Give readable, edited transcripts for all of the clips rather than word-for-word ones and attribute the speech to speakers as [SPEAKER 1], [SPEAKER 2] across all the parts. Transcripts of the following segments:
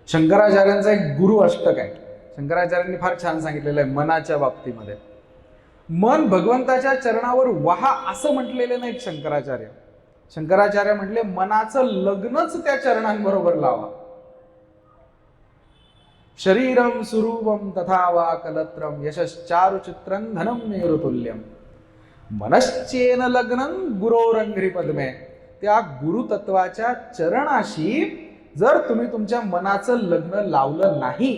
[SPEAKER 1] शंकराचार्यांचा एक गुरु अष्टक आहे. शंकराचार्यांनी फार छान सांगितलेलं आहे मनाच्या बाबतीमध्ये. मन भगवंताच्या चरणावर वहा असं म्हटलेलं नाहीत शंकराचार्य. शंकराचार्य म्हटले मनाचं लग्नच त्या चरणांबरोबर लावा. शरीरम सुरूपम तथा वा कलत्रम यशश्चारु चित्रं धनम मेरुतुल्यम मनश्चेन लग्नं गुरोरंघ्री पद्मे. त्या गुरुतत्वाच्या चरणाशी जर तुम्ही तुमच्या मनाचं लग्न लावलं नाही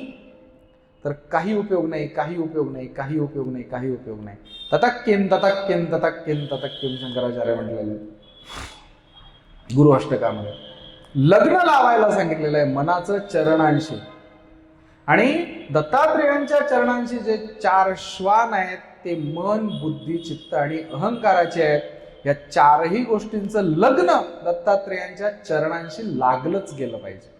[SPEAKER 1] तर काही उपयोग नाही, काही उपयोग नाही, काही उपयोग नाही, काही उपयोग नाही. ततक्केन ततक्केन ततक्केन ततक्केन शंकराचार्य म्हटलेलं गुरु अष्टकामध्ये. लग्न लावायला सांगितलेलं आहे मनाचं चरणांशी. आणि दत्तात्रेयांच्या चरणांशी जे 4 श्वान आहेत ते मन, बुद्धी, चित्त आणि अहंकाराचे आहेत. या 4ही गोष्टींचं लग्न दत्तात्रेयांच्या चरणांशी लागलंच गेलं पाहिजे.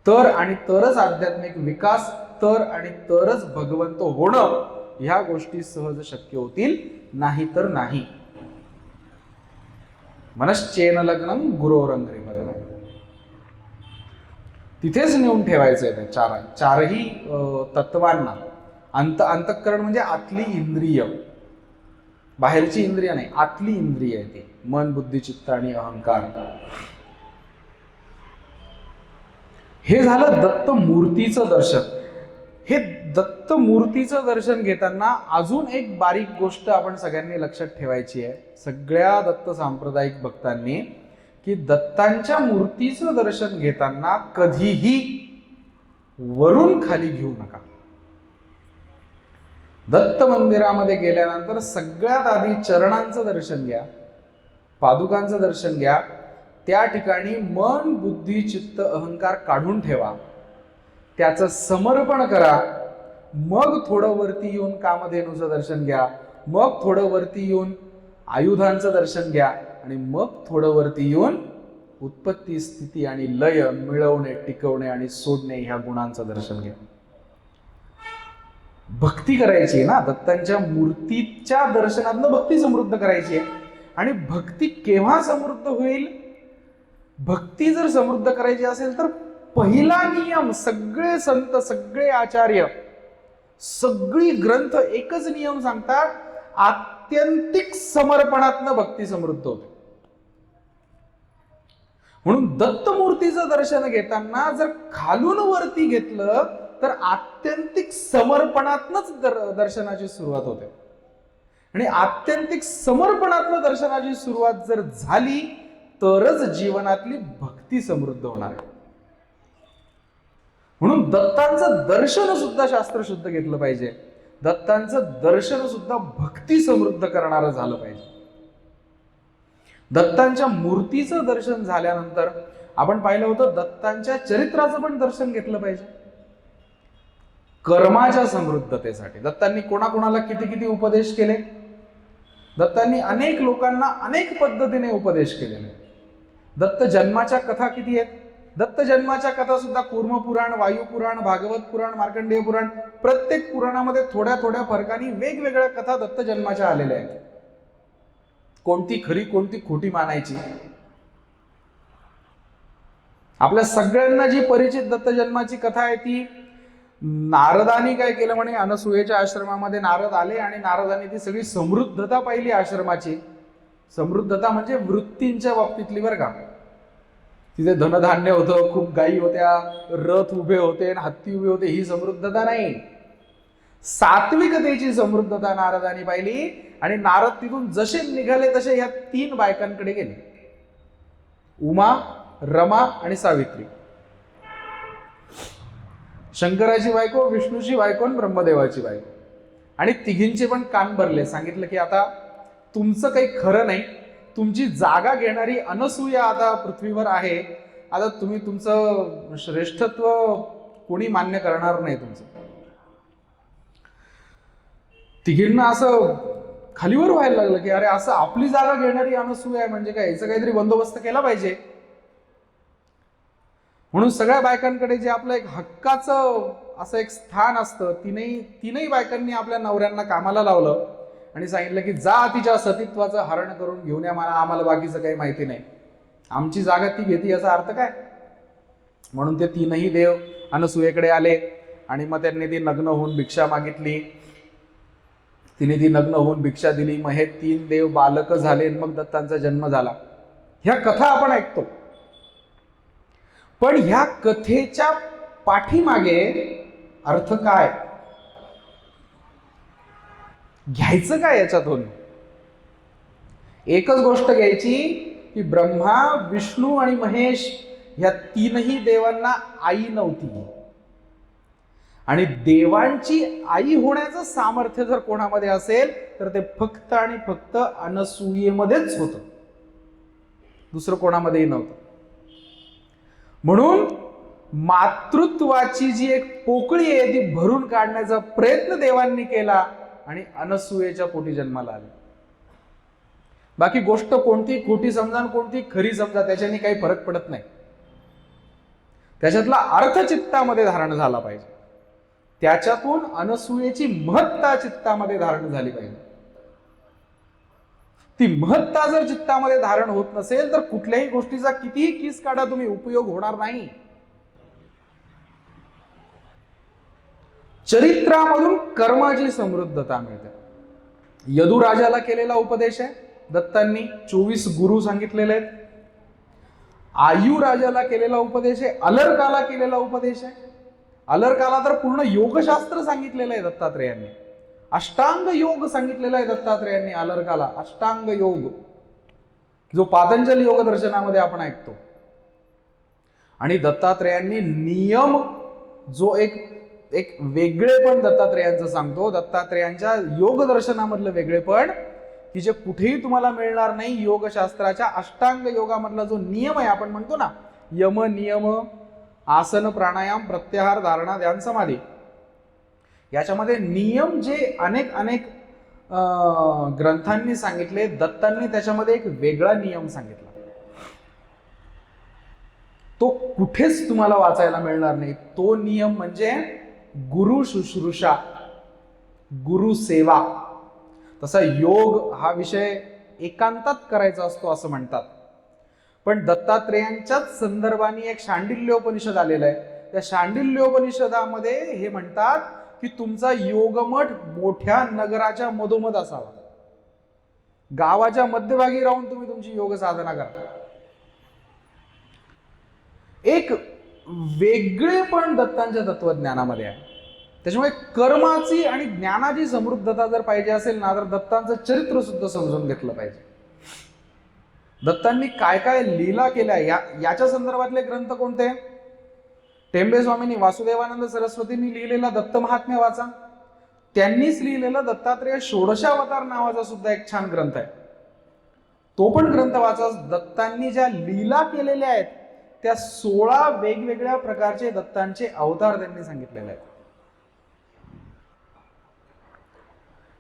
[SPEAKER 1] तर आणि तरच आध्यात्मिक विकास, तर आणि तरच भगवंत होणं ह्या गोष्टी सहज शक्य होतील, नाही तर नाही. मनश्चेन लग्नं गुरोरंघ्री पद्मे. तिथेच नेऊन ठेवायचंय त्या चारही तत्वांना. अंतःकरण म्हणजे आतली इंद्रिय, बाहेरची इंद्रिय नाही, आतली इंद्रिय आहे ती मन, बुद्धी, चित्त आणि अहंकार. हे झालं दत्त मूर्तीचं दर्शन. हे दत्त मूर्तीचं दर्शन घेताना अजून एक बारीक गोष्ट आपण सगळ्यांनी लक्षात ठेवायची आहे, सगळ्या दत्त सांप्रदायिक भक्तांनी, की दत्तांच्या मूर्तीचं दर्शन घेताना कधीही वरून खाली घेऊ नका. दत्त मंदिरामध्ये गेल्यानंतर सगळ्यात आधी चरणांचं दर्शन घ्या, पादुकांचं दर्शन घ्या. त्या ठिकाणी मन, बुद्धी, चित्त, अहंकार काढून ठेवा, त्याचं समर्पण करा. मग थोडं वरती येऊन कामधेनूचं दर्शन घ्या, मग थोडं वरती येऊन आयुधांचं दर्शन घ्या, आणि मग थोडं वरती येऊन उत्पत्ती, स्थिती आणि लय मिळवणे, टिकवणे आणि सोडणे ह्या गुणांचं दर्शन घ्या. भक्ती करायची आहे ना, दत्तांच्या मूर्तीच्या दर्शनातनं भक्ती समृद्ध करायची आहे. आणि भक्ती केव्हा समृद्ध होईल? भक्ती जर समृद्ध करायची असेल तर पहिला नियम, सगळे संत, सगळे आचार्य, सगळी ग्रंथ एकच नियम सांगतात, आत्यंतिक समर्पणातनं भक्ती समृद्ध होते. म्हणून दत्तमूर्तीचं दर्शन घेताना जर खालून वरती घेतलं तर आत्यंतिक समर्पणातनच दर्शनाची सुरुवात होते. आणि आत्यंतिक समर्पणातनं दर्शनाची सुरुवात जर झाली तरच जीवनातली भक्ती समृद्ध होणार आहे. म्हणून दत्तांचं दर्शन सुद्धा शास्त्रशुद्ध घेतलं पाहिजे. दत्तांचं दर्शन सुद्धा भक्ती समृद्ध करणारं झालं पाहिजे. दत्तांच्या मूर्तीचं दर्शन झाल्यानंतर आपण पाहिलं होतं दत्तांच्या चरित्राचं पण दर्शन घेतलं पाहिजे. कर्माच्या समृद्धतेसाठी दत्तांनी कोणाकोणाला किती किती उपदेश केले. दत्तांनी अनेक लोकांना अनेक पद्धतीने उपदेश केलेले. दत्त जन्माच्या कथा किती आहेत? दत्त जन्माच्या कथा सुद्धा कूर्म पुराण, वायू पुराण, भागवत पुराण, मार्कंडेय पुराण, प्रत्येक पुराणामध्ये थोड्या थोड्या फरकाने वेगवेगळ्या कथा दत्त जन्माच्या आलेल्या आहेत. कोणती खरी कोणती खोटी मानायची? आपल्या सगळ्यांना जी परिचित दत्त जन्माची कथा आहे ती नारदानी काय केलं म्हणे, अनसूयेच्या आश्रमामध्ये नारद आले आणि नारदानी ती सगळी समृद्धता पाहिली आश्रमाची. समृद्धता म्हणजे वृत्तींच्या बाबतीतली बरं का. तिथे धनधान्य होतं, खूप गायी होत्या, रथ उभे होते, हत्ती उभे होते, ही समृद्धता नाही. सात्विकतेची समृद्धता नारदानी पाहिली. आणि नारद तिथून जसे निघाले तसे ह्या 3 बायकांकडे गेले, उमा, रमा आणि सावित्री. शंकराची बायको, विष्णूची बायको आणि ब्रह्मदेवाची बायको. आणि तिघींचे पण कान भरले. सांगितलं की आता तुमचं काही खरं नाही, तुमची जागा घेणारी अनसूया आता पृथ्वीवर आहे. आता तुम्ही तुमचं श्रेष्ठत्व कोणी मान्य करणार नाही तुमचं. तिघींना असं खालीवर व्हायला लागलं की अरे असं आपली जागा घेणारी अनसूया आहे म्हणजे काय, याचा काहीतरी बंदोबस्त केला पाहिजे. म्हणून सगळ्या बायकांकडे जे आपलं एक हक्काचं असं एक स्थान असतं, तीनही बायकांनी आपल्या नवऱ्यांना कामाला लावलं आणि सांगितलं की जा तिच्या सतीत्वाचं हरण करून घेऊन या, आम्हाला बाकीचं काही माहिती नाही, आमची जागा ती घेते याचा अर्थ काय? म्हणून ते तीनही देव अनसूयेकडे आले आणि मग त्यांनी ती नग्न होऊन भिक्षा मागितली. तिने ती नग्न होऊन भिक्षा दिली. मग हे तीन देव बालक झाले, मग दत्तांचा जन्म झाला. ह्या कथा आपण ऐकतो, पण ह्या कथेच्या पाठीमागे अर्थ काय, घ्यायचं काय याच्यातून? एकच गोष्ट घ्यायची की ब्रह्मा, विष्णू आणि महेश ह्या तीनही देवांना आई नव्हती, आणि देवांची आई होण्याचं सामर्थ्य जर कोणामध्ये असेल तर ते फक्त आणि फक्त अनसूयेमध्येच होतं, दुसरं कोणामध्येही नव्हतं. म्हणून मातृत्वाची जी एक पोकळी आहे ती भरून काढण्याचा प्रयत्न देवांनी केला आणि अनसूयेच्या पोटी जन्माला आले. बाकी गोष्ट कोणती खोटी समजा आणि कोणती खरी समजा त्याच्याने काही फरक पडत नाही. त्याच्यातला अर्थ चित्तामध्ये धारण झाला पाहिजे, त्याच्यातून अनसूयेची महत्ता चित्तामध्ये धारण झाली पाहिजे. ती महत्ता जर चित्तामध्ये धारण होत नसेल तर कुठल्याही गोष्टीचा कितीही किस काढा तुम्ही, उपयोग होणार नाही. चरित्रामधून कर्माची समृद्धता मिळते. यदुराजाला केलेला उपदेश आहे दत्तांनी, 24 गुरु सांगितलेले आहेत. आयु राजाला केलेला उपदेश आहे, अलर्काला केलेला उपदेश आहे. अलर्काला तर पूर्ण योगशास्त्र सांगितलेलं आहे दत्तात्रेयांनी, अष्टांग योग सांगितलेला आहे दत्तात्रेयांनी अलर्काला, अष्टांग योग जो पातंजल योग दर्शनामध्ये आपण ऐकतो. आणि दत्तात्रेयांनी नियम जो एक वेगळेपण दत्तात्रेयांचं सांगतो, दत्तात्रेयांच्या योग दर्शनामधलं वेगळेपण की जे कुठेही तुम्हाला मिळणार नाही. योगशास्त्राच्या अष्टांग योगामधला जो नियम आहे, आपण म्हणतो ना यम नियम, आसन प्राणायाम प्रत्याहार धारणा ध्यान समाधी, याच्यामध्ये नियम जे अनेक ग्रंथांनी सांगितले, दत्तांनी त्याच्यामध्ये एक वेगळा नियम सांगितला. तो कुठेच तुम्हाला वाचायला मिळणार नाही. तो नियम म्हणजे गुरु शुश्रूषा, गुरु सेवा. तसा योग हा विषय एकांतात करायचा असतो असं म्हणतात, पण दत्तात्रेयांच्याच संदर्भाने एक शांडिल्योपनिषद आलेला आहे. त्या शांडिल्योपनिषदामध्ये हे म्हणतात की तुमचा योगमठ मोठ्या नगराच्या मधोमध असावा, गावाच्या मध्यभागी राहून तुम्ही तुमची योग साधना करा. एक वेगळेपण दत्तांच्या तत्वज्ञानामध्ये आहे. त्याच्यामुळे कर्माची आणि ज्ञानाची समृद्धता जर पाहिजे असेल ना, तर दत्तांचं चरित्र सुद्धा समजून घेतलं पाहिजे. दत्तांनी काय काय लीला केल्या याच्या संदर्भातले ग्रंथ कोणते? टेंबे स्वामींनी, वासुदेवानंद सरस्वतींनी लिहिलेला दत्त महात्म्य वाचा. त्यांनीच लिहिलेला दत्तात्रेय षोडशावतार नावाचा सुद्धा एक छान ग्रंथ आहे, तो पण ग्रंथ वाचा. दत्तांनी ज्या लीला केलेल्या आहेत त्या 16 वेगवेगळ्या प्रकारचे दत्तांचे अवतार त्यांनी सांगितलेले आहेत.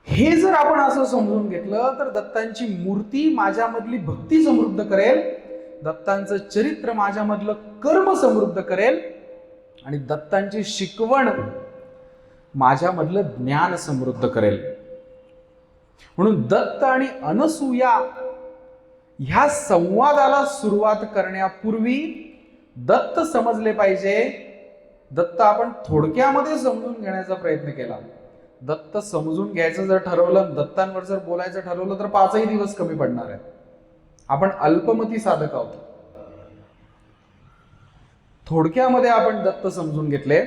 [SPEAKER 1] हे जर आपण असं समजून घेतलं तर दत्तांची मूर्ती माझ्यामधली भक्ती समृद्ध करेल, दत्तांचं चरित्र माझ्यामधलं कर्म समृद्ध करेल, आणि दत्तांची शिकवण माझ्यामधलं ज्ञान समृद्ध करेल. म्हणून दत्त आणि अनसूया ह्या संवादाला सुरुवात करण्यापूर्वी दत्त समजले पाहिजे. दत्त आपण थोडक्यामध्ये समजून घेण्याचा प्रयत्न केला. दत्त समजून घ्यायचं जर ठरवलं, दत्तांवर जर बोलायचं ठरवलं तर 5ही दिवस कमी पडणार आहेत. आपण अल्पमती साधक आहोत. थोडक्यामध्ये आपण दत्त समजून घेतले